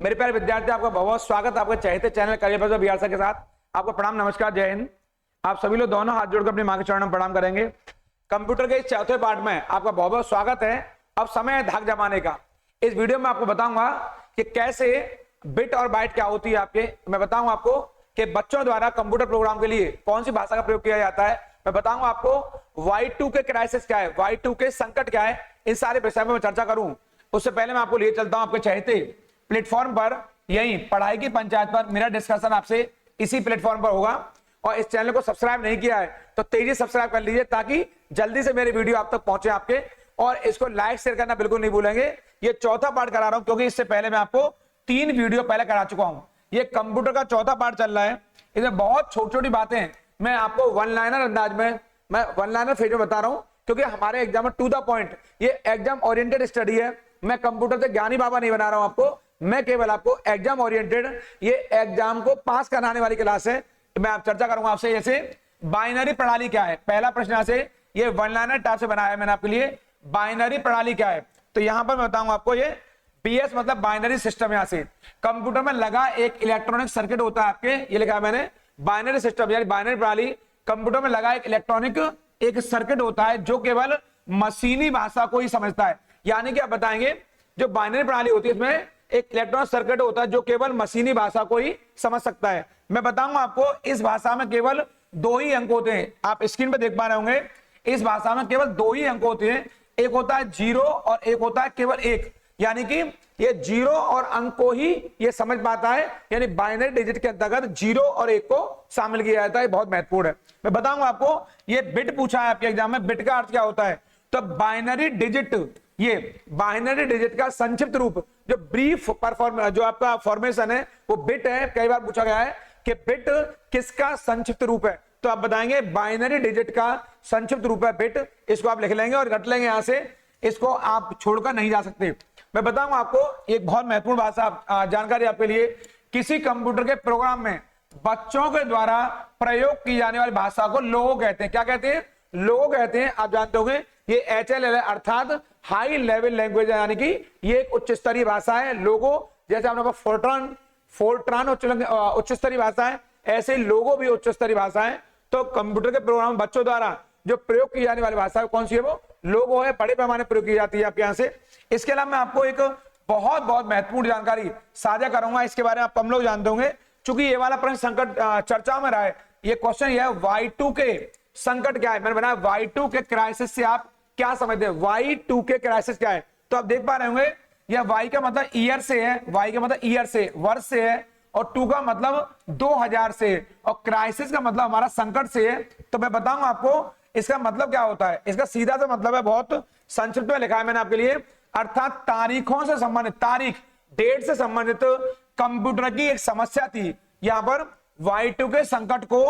मेरे प्यारे विद्यार्थी, आपका बहुत बहुत स्वागत है आपके चहेते channel career plus Bihar sir के साथ। आपको प्रणाम, नमस्कार, जय हिंद। आप सभी लोग दोनों हाथ जोड़कर अपनी मां के चरणों में प्रणाम करेंगे। कंप्यूटर के इस चौथे पार्ट में आपका बहुत बहुत स्वागत है। अब समय है धाक जमाने का। इस वीडियो में आपको बताऊंगा कि कैसे बिट और बाइट क्या होती है आपके। मैं बताऊंगा आपको कि बच्चों द्वारा कंप्यूटर प्रोग्राम के लिए कौन सी भाषा का प्रयोग किया जाता है। मैं बताऊंगा आपको Y2K क्राइसिस क्या है, Y2K संकट क्या है। इन सारे विषय में मैं चर्चा करूं उससे पहले मैं आपको लिए चलता हूं आपके चहेते प्लेटफॉर्म पर, यही पढ़ाई की पंचायत पर। मेरा डिस्कशन आपसे इसी प्लेटफॉर्म पर होगा। और इस चैनल को सब्सक्राइब नहीं किया है तो तेजी सब्सक्राइब कर लीजिए ताकि जल्दी से मेरे वीडियो आप तक पहुंचे आपके। और इसको लाइक शेयर करना बिल्कुल नहीं भूलेंगे। ये चौथा पार्ट करा रहा हूं क्योंकि इससे पहले मैं आपको 3 वीडियो पहले करा चुका हूं। ये कंप्यूटर का चौथा पार्ट चल रहा है। इसमें बहुत छोटी छोटी बातें मैं आपको वन लाइनर अंदाज में, मैं वन लाइनर फेज में बता रहा हूं क्योंकि हमारे एग्जाम में टू द पॉइंट, ये एग्जाम ओरिएंटेड स्टडी है। मैं कंप्यूटर से ज्ञानी बाबा नहीं बना रहा हूं आपको, मैं केवल आपको एग्जाम ओरिएंटेड, ये एग्जाम को पास कराने वाली क्लास है। मैं आप चर्चा करूंगा आपसे। जैसे बाइनरी प्रणाली क्या है, पहला प्रश्न यहां से, ये वन लाइनर टाइप से बनाया है मैंने आपके लिए। बाइनरी प्रणाली क्या है, तो यहां पर मैं बताऊंगा आपको, ये बीएस मतलब बाइनरी सिस्टम। यहां से कंप्यूटर में लगा एक इलेक्ट्रॉनिक सर्किट होता है आपके, ये लिखा है मैंने, बाइनरी सिस्टम यानी बाइनरी प्रणाली। कंप्यूटर में लगा एक इलेक्ट्रॉनिक एक सर्किट होता है जो केवल मशीनी भाषा को ही समझता है। यानी कि आप बताएंगे जो बाइनरी प्रणाली होती है इसमें एक इलेक्ट्रॉनिक सर्किट होता है जो केवल मशीनी भाषा को ही समझ सकता है। मैं बताऊंगा आपको इस भाषा में केवल 2 ही अंक होते हैं। आप स्क्रीन पर देख पा रहे होंगे, इस भाषा में केवल 2 ही अंक होते हैं। एक होता है 0 और एक होता है केवल 1। यानी कि ये 0 और अंक को ही ये समझ पाता है, यानी बाइनरी डिजिट के अंतर्गत 0 और 1 को शामिल किया जाता है। बहुत महत्वपूर्ण है। मैं बताऊंगा आपको, ये बिट पूछा है आपके एग्जाम में, बिट का अर्थ क्या होता है। तो बाइनरी डिजिट, ये बाइनरी डिजिट का संक्षिप्त रूप, जो ब्रीफ परफॉर्म जो आपका फॉर्मेशन है वो बिट है। कई बार पूछा गया है कि बिट किसका संक्षिप्त रूप है, तो आप बताएंगे बाइनरी डिजिट का संक्षिप्त रूप है बिट। इसको आप लिख लेंगे और रट लेंगे यहां से, इसको आप छोड़कर नहीं जा सकते। मैं बताऊंगा आपको एक बहुत महत्वपूर्ण भाषा जानकारी आपके लिए, किसी कंप्यूटर के प्रोग्राम में बच्चों के द्वारा प्रयोग की जाने वाली भाषा को लोगो कहते हैं। क्या कहते हैं, लोगो कहते हैं। आप जानते होंगे ये HLL अर्थात हाई लेवल लैंग्वेज है, यानी कि ये एक उच्च स्तरीय भाषा है। लोगो जैसे आपने फोर्ट्रान उच्च स्तरीय भाषा है, ऐसे लोगो भी उच्च स्तरीय भाषा है। तो कंप्यूटर के प्रोग्राम में बच्चों द्वारा जो प्रयोग की जाने वाली भाषा कौन सी है, वो लोगो है। बड़े पैमाने प्रयोग की जाती है आप यहां से। इसके अलावा मैं आपको एक बहुत बहुत महत्वपूर्ण जानकारी साझा करूंगा, इसके बारे में आप कम लोग जानते होंगे क्योंकि ये वाला प्रश्न संकट चर्चा में रहा है। ये क्वेश्चन ये है, Y2K संकट क्या है। मैंने बनाया Y2K क्राइसिस से आप क्या समझते हैं, Y2K क्राइसिस क्या है। तो आप देख पा रहे होंगे, यह Y का मतलब ईयर से है, Y का मतलब ईयर से, वर्ष से है, और 2 का मतलब 2000 से, और क्राइसिस का मतलब हमारा संकट से है। तो मैं बताऊंगा आपको इसका मतलब क्या होता है। इसका सीधा सा मतलब है, बहुत संक्षिप्त में लिखा है मैंने आपके लिए, अर्थात तारीखों से संबंधित, तारीख डेट से संबंधित कंप्यूटर की एक समस्या थी। यहां पर Y2K संकट को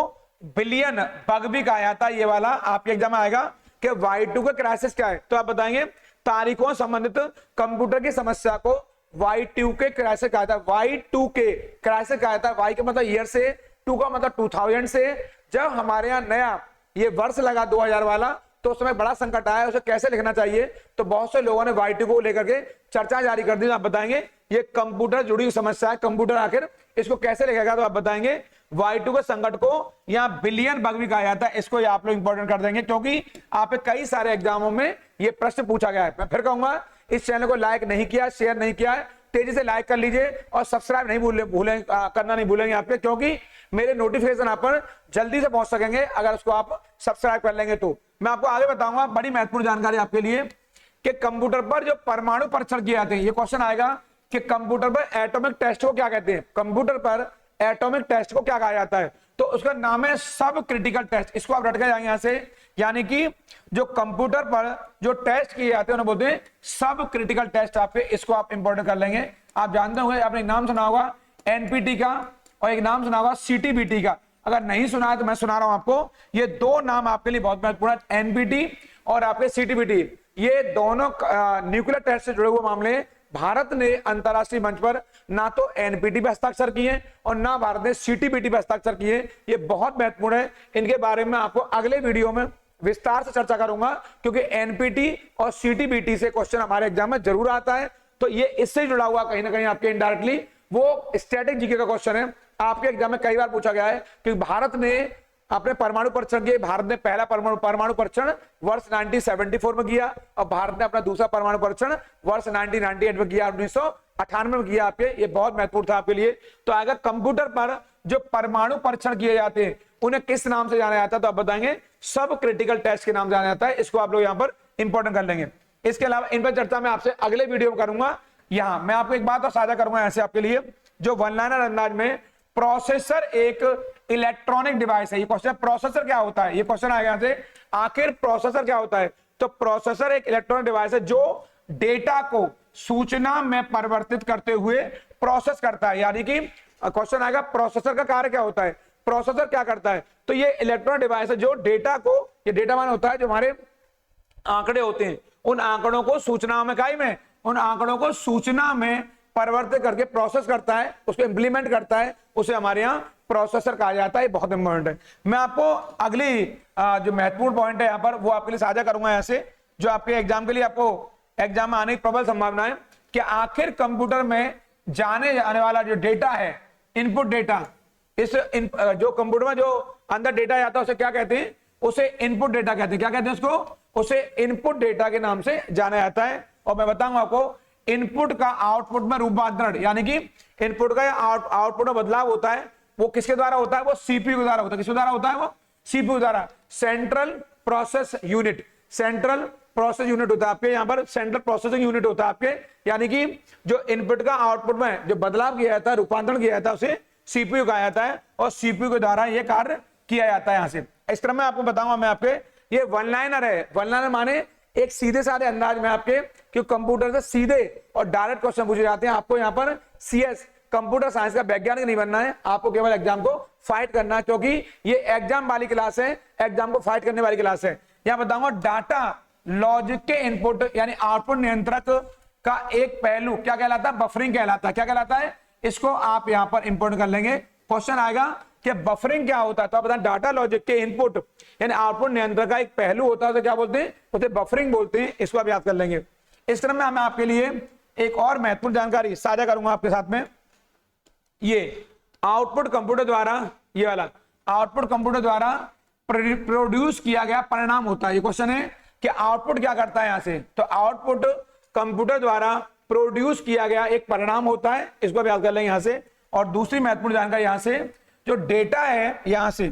बिलियन बग भी कहा जाता है। ये वाला आपके एग्जाम में आएगा कि Y2K क्राइसिस क्या है, तो आप बताएंगे तारीखों से संबंधित कंप्यूटर की समस्या को Y2K क्राइसिस कहा जाता है। Y2K क्राइसिस कहा जाता है। Y का मतलब ईयर से, 2 का मतलब 2000 से। जब हमारे यहाँ नया ये वर्ष लगा 2000 वाला, तो उस समय बड़ा संकट आया, उसे कैसे लिखना चाहिए। तो बहुत से लोगों ने Y2K को लेकर के चर्चा जारी कर दी। आप बताएंगे ये कंप्यूटर जुड़ी हुई समस्या है, कंप्यूटर आखिर इसको कैसे लिखेगा, तो आप बताएंगे Y2K संकट को यहाँ बिलियन बग भी कहा जाता है। इसको आप लोग इंपॉर्टेंट कर देंगे क्योंकि आप कई सारे एग्जामों में ये प्रश्न पूछा गया है। मैं फिर कहूंगा, इस चैनल को लाइक नहीं किया, शेयर नहीं किया है, तेजी से लाइक कर लीजिए और सब्सक्राइब नहीं करना नहीं भूलेंगे आपके, क्योंकि मेरे नोटिफिकेशन आप पर जल्दी से पहुंच सकेंगे अगर उसको आप सब्सक्राइब कर लेंगे। तो मैं आपको आगे बताऊंगा बड़ी महत्वपूर्ण जानकारी आपके लिए कि कंप्यूटर पर जो परमाणु परीक्षण किए जाते हैं। ये क्वेश्चन आएगा कि कंप्यूटर पर एटॉमिक टेस्ट को क्या कहते हैं, कंप्यूटर पर एटॉमिक टेस्ट को क्या कहा जाता है। तो उसका नाम है सब क्रिटिकल टेस्ट। इसको आप रट के जाएंगे यहां से, यानी कि जो कंप्यूटर पर जो टेस्ट किए जाते हैं उन्हें बोलते हैं सब क्रिटिकल टेस्ट। आपके इसको आप इंपॉर्टेंट कर लेंगे। आप जानते होंगे, आपने एक नाम सुना होगा NPT का और एक नाम सुना होगा CTBT का। अगर नहीं सुना है तो मैं सुना रहा हूं आपको, ये 2 नाम आपके लिए बहुत महत्वपूर्ण है, NPT और आपके CTBT। ये दोनों न्यूक्लियर टेस्ट से जुड़े हुए मामले। भारत ने अंतरराष्ट्रीय मंच पर ना तो NPT पे हस्ताक्षर किए और ना भारत ने CTBT पे हस्ताक्षर किए। ये बहुत महत्वपूर्ण है। इनके बारे में आपको अगले वीडियो में विस्तार से चर्चा करूंगा क्योंकि NPT और CTBT से क्वेश्चन हमारे एग्जाम में जरूर आता है। तो ये इससे जुड़ा हुआ कहीं ना कहीं आपके इनडायरेक्टली वो स्टैटिक जीके का क्वेश्चन है। आपके एग्जाम में कई बार पूछा गया है कि भारत ने अपने परमाणु परीक्षण किए, भारत ने पहला परमाणु परीक्षण वर्ष 1974 में किया और भारत ने अपना दूसरा परमाणु परीक्षण वर्ष 1998 में किया, 1998 में किया। आपके ये बहुत महत्वपूर्ण था आपके लिए। तो अगर कंप्यूटर पर जो परमाणु परीक्षण किए जाते हैं उन्हें किस नाम से जाना जाता है, तो आप बताएंगे सब क्रिटिकल टेस्ट के नाम से जाना जाता है। इसको आप लोग यहाँ पर इंपॉर्टेंट कर लेंगे। इसके अलावा इन पर चर्चा मैं आपसे अगले वीडियो में करूंगा। यहाँ मैं आपको एक बात और साझा करूंगा ऐसे आपके लिए, जो वन लाइनर अंदाज में प्रोसेसर एक इलेक्ट्रॉनिक डिवाइस है। ये क्वेश्चन प्रोसेसर क्या होता है, ये क्वेश्चन आएगा यहाँ से, आखिर प्रोसेसर क्या होता है। तो प्रोसेसर एक इलेक्ट्रॉनिक डिवाइस है जो डेटा को सूचना में परिवर्तित करते हुए प्रोसेस करता है। यानी कि क्वेश्चन आएगा प्रोसेसर का कार्य क्या होता है, प्रोसेसर क्या करता है। तो ये इलेक्ट्रॉनिक डिवाइस है जो डेटा को, ये डेटा मान होता है जो हमारे आंकड़े होते हैं, उन आंकड़ों को सूचना में उन आंकड़ों को सूचना में परिवर्तित करके प्रोसेस करता है, उसको इंप्लीमेंट करता है, उसे हमारे यहाँ प्रोसेसर कहा जाता है। बहुत इंपॉर्टेंट है। मैं आपको अगली जो महत्वपूर्ण पॉइंट है यहाँ पर वो आपके लिए साझा करूंगा यहाँ से, जो आपके एग्जाम के लिए आपको एग्जाम में आने की प्रबल संभावना है कि आखिर कंप्यूटर में जाने वाला जो डेटा है, इनपुट डेटा, जो कंप्यूटर में जो अंदर डेटा आता है उसे क्या कहते हैं, उसे इनपुट डेटा कहते हैं। क्या कहते हैं उसको, उसे इनपुट डेटा के नाम से जाना जाता है। और मैं बताऊंगा आपको इनपुट का आउटपुट में रूपांतरण, यानी कि इनपुट का आउटपुट में बदलाव होता है, वो किसके द्वारा होता है, वो सीपीयू के द्वारा होता है। किसके द्वारा होता है, वो सीपीयू द्वारा। Central process unit, central process unit होता है आपके यहाँ पर, सेंट्रल प्रोसेसिंग यूनिट होता है आपके। यानी कि जो इनपुट का आउटपुट में जो बदलाव किया जाता है, रूपांतरण किया जाता है, उसे सीपीयू कहा जाता है और सीपीयू के द्वारा यह कार्य किया जाता है। यहाँ से इस क्रम में आपको बताऊंगा मैं आपके, ये वन लाइनर है। वन लाइनर माने एक सीधे साधे अंदाज में आपके, क्योंकि कंप्यूटर से सीधे और डायरेक्ट क्वेश्चन पूछे जाते हैं। आपको यहाँ पर सीएस कंप्यूटर साइंस का वैज्ञानिक नहीं बनना है, आपको केवल एग्जाम को फाइट करना है, क्योंकि ये एग्जाम वाली क्लास है, एग्जाम को फाइट करने वाली क्लास है। यहाँ बताऊंगा डाटा लॉजिक के इनपुट यानी आउटपुट नियंत्रक का एक पहलू क्या कहलाता है, बफरिंग कहलाता है। क्या कहलाता है, इसको आप यहाँ पर इंपोर्ट कर लेंगे। क्वेश्चन आएगा कि बफरिंग क्या होता है, तो आप बताएं डाटा लॉजिक के इनपुट यानी आउटपुट नियंत्रण का एक पहलू होता है, तो क्या बोलते हैं, उसे बफरिंग बोलते हैं। इसको आप याद कर लेंगे। इस क्रम में मैं आपके लिए एक और महत्वपूर्ण जानकारी साझा करूंगा आपके साथ में। ये आउटपुट कंप्यूटर द्वारा, ये वाला आउटपुट कंप्यूटर द्वारा प्रोड्यूस किया गया परिणाम होता है। ये क्वेश्चन है कि आउटपुट क्या करता है यहाँ से, तो आउटपुट कंप्यूटर द्वारा प्रोड्यूस किया गया एक परिणाम होता है। इसको आप याद कर लेंगे यहाँ से। और दूसरी महत्वपूर्ण जानकारी यहाँ से, जो डेटा है, यहां से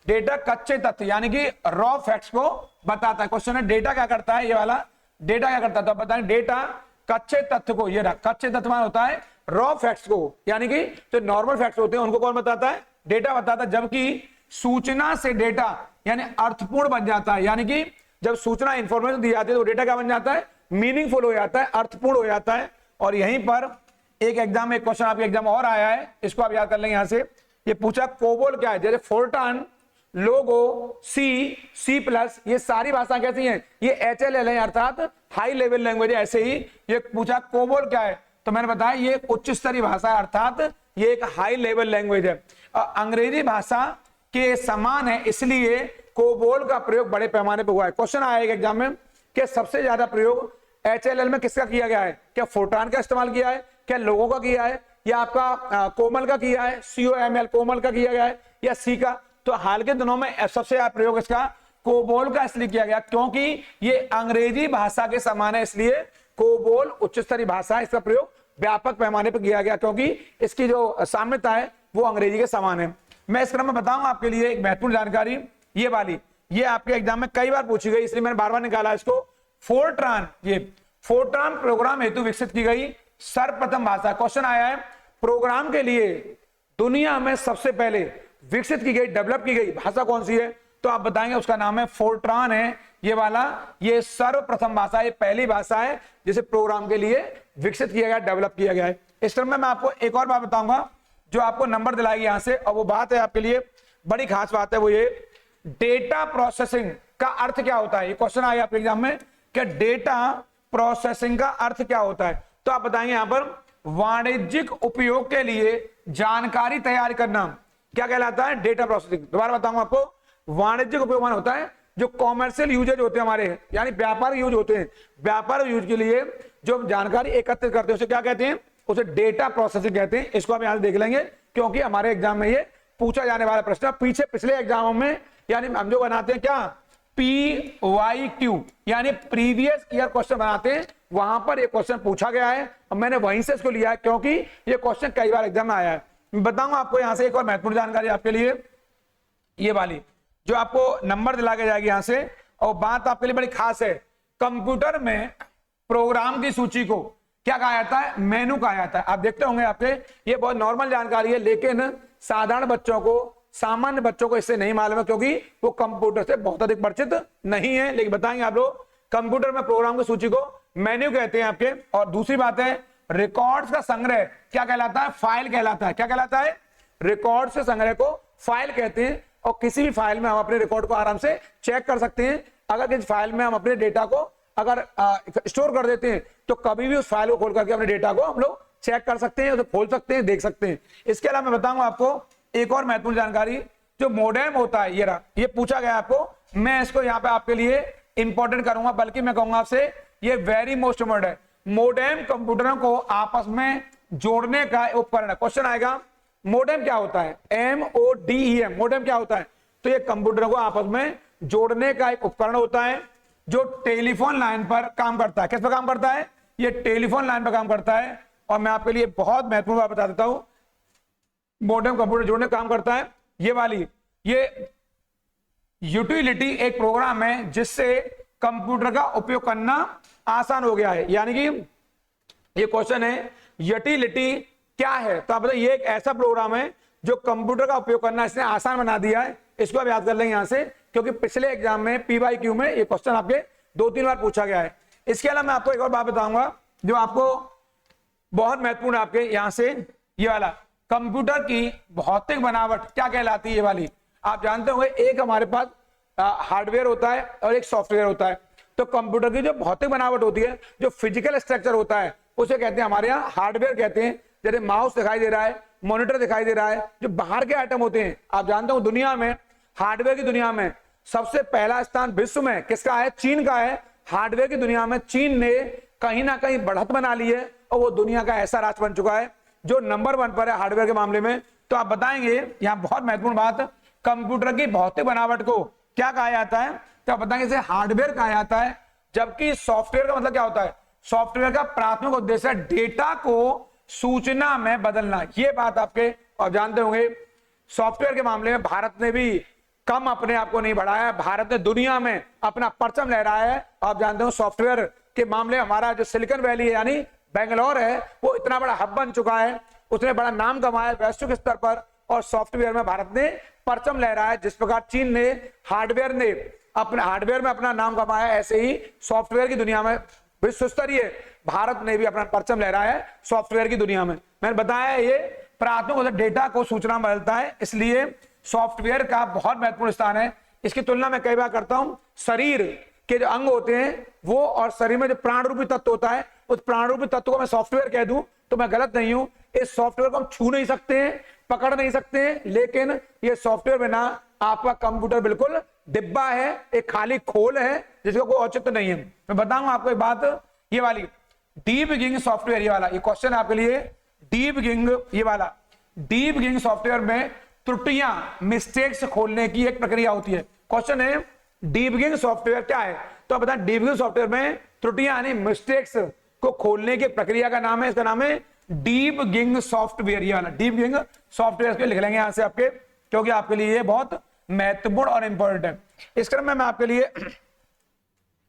डेटा कच्चे तथ्य यानी कि रॉ फैक्ट्स को बताता है। क्वेश्चन है डेटा क्या करता है, ये वाला डेटा क्या करता है, तो बताएं डेटा कच्चे तथ्य को, ये रहा कच्चे तथ्य मान होता है रॉ फैक्ट्स को, यानी कि जो नॉर्मल फैक्ट्स होते हैं उनको कौन बताता है, डेटा बताता है। जबकि सूचना से डेटा यानी अर्थपूर्ण बन जाता है, यानी कि जब सूचना इंफॉर्मेशन दी जाती है तो डेटा क्या बन जाता है, मीनिंगफुल हो जाता है, अर्थपूर्ण हो जाता है। और यहीं पर एक एग्जाम में क्वेश्चन आपके एग्जाम और आया है, इसको आप याद कर लेंगे। यहां से ये पूछा कोबोल क्या है, जैसे फोर्ट्रान, लोगो, सी प्लस, ये सारी भाषा कैसी हैं, ये HLL है अर्थात हाई लेवल लैंग्वेज है। ऐसे ही ये पूछा कोबोल क्या है, तो मैंने बताया ये उच्च स्तरीय भाषा है, अर्थात ये एक हाई लेवल लैंग्वेज है। अंग्रेजी भाषा के समान है, इसलिए कोबोल का प्रयोग बड़े पैमाने पर हुआ है। क्वेश्चन आएगा एग्जाम में कि सबसे ज्यादा प्रयोग HLL में किसका किया गया है, क्या फोर्ट्रान का इस्तेमाल किया है, क्या लोगों का किया है, या आपका कोमल का किया है, COML कोमल का किया गया है, या सी का। तो हाल के दिनों में सबसे ज्यादा प्रयोग इसका कोबोल का इसलिए किया गया क्योंकि ये अंग्रेजी भाषा के समान है, इसलिए कोबोल उच्च स्तरीय भाषा है। इसका प्रयोग व्यापक पैमाने पर किया गया क्योंकि इसकी जो साम्यता है वो अंग्रेजी के समान है। मैं इस क्रम में बताऊंगा आपके लिए एक महत्वपूर्ण जानकारी, ये वाली, ये आपके एग्जाम में कई बार पूछी गई, इसलिए मैंने बार बार निकाला इसको। फोर्ट्रान, ये फोर्ट्रान प्रोग्राम हेतु विकसित की गई सर्वप्रथम भाषा। क्वेश्चन आया है प्रोग्राम के लिए दुनिया में सबसे पहले विकसित की गई, डेवलप की गई भाषा कौन सी है, तो आप बताएंगे उसका नाम है फोर्ट्रान है। ये वाला ये सर्वप्रथम भाषा, ये पहली भाषा है जिसे प्रोग्राम के लिए विकसित किया गया, डेवलप किया गया है। इस तरह में मैं आपको एक और बात बताऊंगा जो आपको नंबर दिलाएगी यहां से, और वो बात है आपके लिए बड़ी खास बात है, वो ये डेटा प्रोसेसिंग का अर्थ क्या होता है। ये क्वेश्चन आया आपके एग्जाम में कि डेटा प्रोसेसिंग का अर्थ क्या होता है, तो आप बताएंगे यहां पर वाणिज्यिक उपयोग के लिए जानकारी तैयार करना क्या कहलाता है, डेटा प्रोसेसिंग। दोबारा बताऊंगा आपको, वाणिज्यिक उपयोग मान होता है जो कॉमर्शियल यूजेज होते हैं हमारे, यानी व्यापार यूज होते हैं, व्यापार यूज के लिए जो जानकारी एकत्रित करते हैं उसे क्या कहते हैं, उसे डेटा प्रोसेसिंग कहते हैं। इसको हम यहां से देख लेंगे क्योंकि हमारे एग्जाम में ये पूछा जाने वाला प्रश्न पीछे पिछले एग्जामों में, यानी हम जो बनाते हैं क्या PYQ यानी प्रीवियस ईयर क्वेश्चन बनाते हैं, वहां पर ये क्वेश्चन पूछा गया है और मैंने वहीं से इसको लिया है क्योंकि ये क्वेश्चन कई बार एग्जाम में आया है। मैं बताऊंगा आपको यहां से एक और महत्वपूर्ण जानकारी आपके लिए, ये वाली जो आपको नंबर दिला के जाएगी यहां से, और बात आपके लिए बड़ी खास है। कंप्यूटर में प्रोग्राम की सूची को क्या कहा जाता है? मेनू कहा जाता है। आप देखते होंगे आपके, ये बहुत नॉर्मल जानकारी है लेकिन साधारण बच्चों को, सामान्य बच्चों को इससे नहीं मालूम है क्योंकि वो कंप्यूटर से बहुत अधिक परिचित नहीं है। लेकिन बताएंगे आप लोग, कंप्यूटर में प्रोग्राम की सूची को मेन्यू कहते हैं आपके। और दूसरी बात है, रिकॉर्ड्स का संग्रह क्या कहलाता है? फाइल कहलाता है। क्या कहलाता है? रिकॉर्ड्स के संग्रह को फाइल कहते हैं। और किसी भी फाइल में हम अपने रिकॉर्ड को आराम से चेक कर सकते हैं। अगर किसी फाइल में हम अपने डेटा को अगर स्टोर कर देते हैं तो कभी भी उस फाइल को खोल करके अपने डेटा को हम लोग चेक कर सकते हैं, उसे खोल सकते हैं, देख सकते हैं। इसके अलावा मैं बताऊंगा आपको एक और महत्वपूर्ण जानकारी, जो मोडेम होता है, ये पूछा गया आपको। मैं इसको यहाँ पे आपके लिए इंपॉर्टेंट करूंगा, बल्कि मैं कहूंगा आपसे ये वेरी मोस्ट इम्पोर्टेंट है। मोडेम कंप्यूटरों को आपस में जोड़ने का उपकरण है। क्वेश्चन आएगा मोडेम क्या होता है? MODEM, मोडेम क्या होता है? तो ये कंप्यूटरों को आपस में जोड़ने का एक उपकरण होता है जो टेलीफोन लाइन पर काम करता है। किस पर काम करता है? ये टेलीफोन लाइन पर काम करता है। और मैं आपके लिए बहुत महत्वपूर्ण बात बता देता हूं, मोडेम कंप्यूटर जोड़ने का काम करता है। ये वाली ये यूटिलिटी एक प्रोग्राम है जिससे कंप्यूटर का उपयोग करना आसान हो गया है। यानी कि ये क्वेश्चन है यूटिलिटी क्या है, तो आप बताइए, ये एक ऐसा प्रोग्राम है जो कंप्यूटर का उपयोग करना इसने आसान बना दिया है। इसको आप याद कर लेंगे यहां से, क्योंकि पिछले एग्जाम में PYQ में ये क्वेश्चन आपके 2-3 बार पूछा गया है। इसके अलावा मैं आपको एक और बात बताऊंगा जो आपको बहुत महत्वपूर्ण है आपके यहां से, ये वाला कंप्यूटर की भौतिक बनावट क्या कहलाती है? ये वाली आप जानते होंगे, एक हमारे पास हार्डवेयर होता है और एक सॉफ्टवेयर होता है। तो कंप्यूटर की जो भौतिक बनावट होती है, जो फिजिकल स्ट्रक्चर होता है, उसे कहते हैं हमारे यहाँ हार्डवेयर कहते हैं। जैसे माउस दिखाई दे रहा है, मॉनिटर दिखाई दे रहा है, जो बाहर के आइटम होते हैं। आप जानते हो दुनिया में, हार्डवेयर की दुनिया में सबसे पहला स्थान विश्व में किसका है? चीन का है। हार्डवेयर की दुनिया में चीन ने कहीं ना कहीं बढ़त बना ली है और वो दुनिया का ऐसा राष्ट्र बन चुका है जो नंबर 1 पर है हार्डवेयर के मामले में। तो आप बताएंगे, यहाँ बहुत महत्वपूर्ण बात, कंप्यूटर की भौतिक बनावट को क्या कहा जाता है? तो आप बताएंगे इसे हार्डवेयर कहा जाता है। जबकि सॉफ्टवेयर का मतलब क्या होता है? सॉफ्टवेयर का प्राथमिक उद्देश्य है डेटा को सूचना में बदलना। ये बात आपके आप जानते होंगे। सॉफ्टवेयर के मामले में भारत ने भी कम अपने आप को नहीं बढ़ाया, भारत ने दुनिया में अपना परचम लहराया है। आप जानते हो सॉफ्टवेयर के मामले हमारा जो सिलिकॉन वैली है यानी बेंगलोर है, वो इतना बड़ा हब बन चुका है, उसने बड़ा नाम कमाया वैश्विक स्तर पर, और सॉफ्टवेयर में भारत ने परचम लहराया है। जिस प्रकार चीन ने हार्डवेयर में अपना नाम कमाया, ऐसे ही सॉफ्टवेयर की दुनिया में विश्व स्तरीय भारत ने भी अपना परचम लहराया है सॉफ्टवेयर की दुनिया में। मैंने बताया ये प्राथमिक डेटा को सूचना बदलता है, इसलिए सॉफ्टवेयर का बहुत महत्वपूर्ण स्थान है। इसकी तुलना मैं कई बार करता हूं, शरीर के जो अंग होते हैं वो और शरीर में जो प्राण रूपी तत्व होता है, उस प्राण रूपी तत्व को मैं सॉफ्टवेयर कह दूं तो मैं गलत नहीं हूं। इस सॉफ्टवेयर को हम छू नहीं सकते हैं, पकड़ नहीं सकते हैं, लेकिन ये सॉफ्टवेयर बिना आपका कंप्यूटर बिल्कुल डिब्बा है, एक खाली खोल है जिसका कोई औचित्य नहीं है। मैं बताऊंगा आपको एक बात, ये वाली डीबगिंग सॉफ्टवेयर, ये वाला ये क्वेश्चन आपके लिए, डीबगिंग, ये वाला डीबगिंग सॉफ्टवेयर में त्रुटियां, मिस्टेक्स खोलने की एक प्रक्रिया होती है। क्वेश्चन है डीबगिंग सॉफ्टवेयर क्या है? तो आप बताएं, डीबगिंग सॉफ्टवेयर में त्रुटियां यानी मिस्टेक्स को खोलने की प्रक्रिया का नाम है, इसका नाम है डीबगिंग सॉफ्टवेयर। ये वाला डीबगिंग सॉफ्टवेयर को लिख लेंगे यहां से आपके, क्योंकि आपके लिए ये बहुत महत्वपूर्ण और इंपॉर्टेंट है। इस क्रम में मैं आपके लिए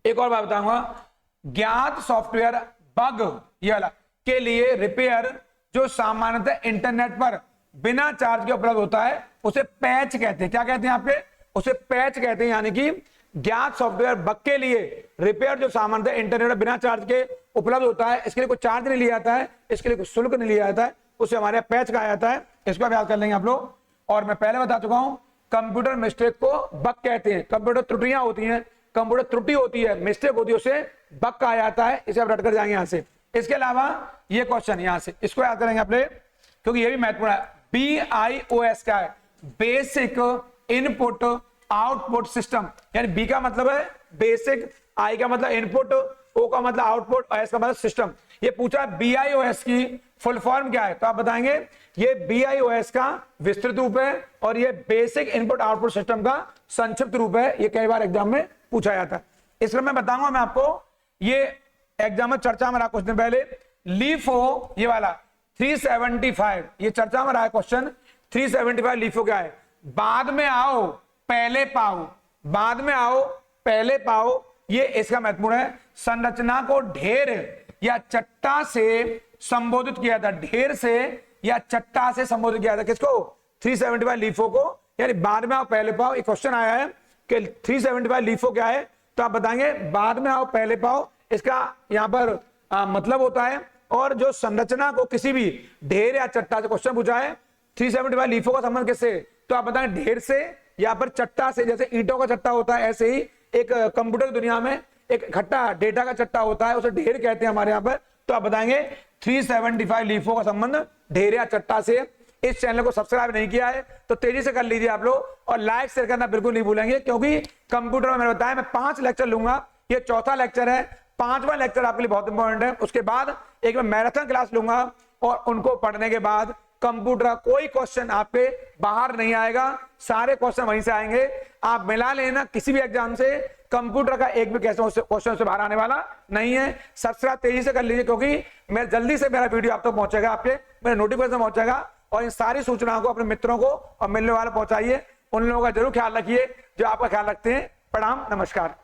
एक और बात बताऊंगा, ज्ञात सॉफ्टवेयर बग ये वाला के लिए रिपेयर जो सामान्यतः इंटरनेट पर बिना चार्ज के उपलब्ध होता है उसे पैच कहते हैं। क्या कहते हैं आपके? उसे पैच कहते हैं। यानी कि ज्ञात सॉफ्टवेयर बग के लिए रिपेयर जो सामान्यतः इंटरनेट पर बिना चार्ज के उपलब्ध होता है, इसके लिए कोई चार्ज नहीं लिया जाता है, इसके लिए कोई शुल्क नहीं लिया जाता है, उसे हमारे पैच कहा जाता है। इसको याद कर लेंगे आप लोग। और मैं पहले बता चुका हूं, कंप्यूटर मिस्टेक को बग कहते हैं। कंप्यूटर त्रुटियां होती हैं, कंप्यूटर त्रुटि होती है, मिस्टेक होती है, उसे बग कहा जाता है। इसे आप रट कर जाएंगे यहां से। इसके अलावा ये क्वेश्चन यहां से, इसको याद करेंगे आप लोग, क्योंकि ये भी महत्वपूर्ण है। BIOS क्या है? Basic input output system. यानी बी का मतलब है बेसिक, आई का मतलब इनपुट, ओ का मतलब आउटपुट और एस का मतलब सिस्टम। ये पूछा BIOS की फुल फॉर्म क्या है, तो आप बताएंगे ये BIOS का विस्तृत रूप है और ये बेसिक इनपुट आउटपुट सिस्टम का संक्षिप्त रूप है। ये कई बार एग्जाम में पूछा जाता है। इसलिए मैं बताऊंगा मैं आपको, ये एग्जाम में चर्चा में रहा कुछ दिन पहले, LIFO ये वाला 375, ये चर्चा में रहा है क्वेश्चन 375 LIFO क्या है। बाद में आओ पहले पाओ, बाद में आओ पहले पाओ, ये इसका महत्वपूर्ण है। संरचना को ढेर या चट्टा से संबोधित किया था, ढेर से या चट्टा से संबोधित किया था किसको, 375 LIFO को, यानी बाद में आओ पहले पाओ। एक क्वेश्चन आया है कि 375 LIFO क्या है, तो आप बताएंगे बाद में आओ पहले पाओ, इसका यहां पर मतलब होता है। और जो संरचना को किसी भी ढेर या चट्टा से क्वेश्चन पूछा है 375 LIFO का संबंध किससे, तो आप बताएं ढेर से या पर चट्टा से। जैसे ईंटों का चट्टा होता है, ऐसे ही एक कंप्यूटर की दुनिया में एक इकट्ठा डेटा का चट्टा होता है, उसे ढेर कहते हैं हमारे यहाँ पर। तो आप बताएंगे 375 LIFO का संबंध ढेर या चट्टा से। इस चैनल को सब्सक्राइब नहीं किया है तो तेजी से कर लीजिए आप लोग, और लाइक शेयर करना बिल्कुल नहीं भूलेंगे, क्योंकि कंप्यूटर में मैंने बताया मैं 5 लेक्चर लूंगा, ये चौथा लेक्चर है। 5वां लेक्चर आपके लिए बहुत इंपॉर्टेंट है। उसके बाद एक मैं मैराथन क्लास लूंगा और उनको पढ़ने के बाद कंप्यूटर का कोई क्वेश्चन आपके बाहर नहीं आएगा, सारे क्वेश्चन वहीं से आएंगे। आप मिला लेना किसी भी एग्जाम से, कंप्यूटर का एक भी क्वेश्चन से बाहर आने वाला नहीं है। सब्सक्राइब तेजी से कर लीजिए, क्योंकि मैं जल्दी से मेरा वीडियो आप तक पहुंचेगा, आपके मेरा नोटिफिकेशन पहुंचेगा। और इन सारी सूचनाओं को अपने मित्रों को और मिलने वाले पहुंचाइए। उन लोगों का जरूर ख्याल रखिए जो आपका ख्याल रखते हैं। प्रणाम, नमस्कार।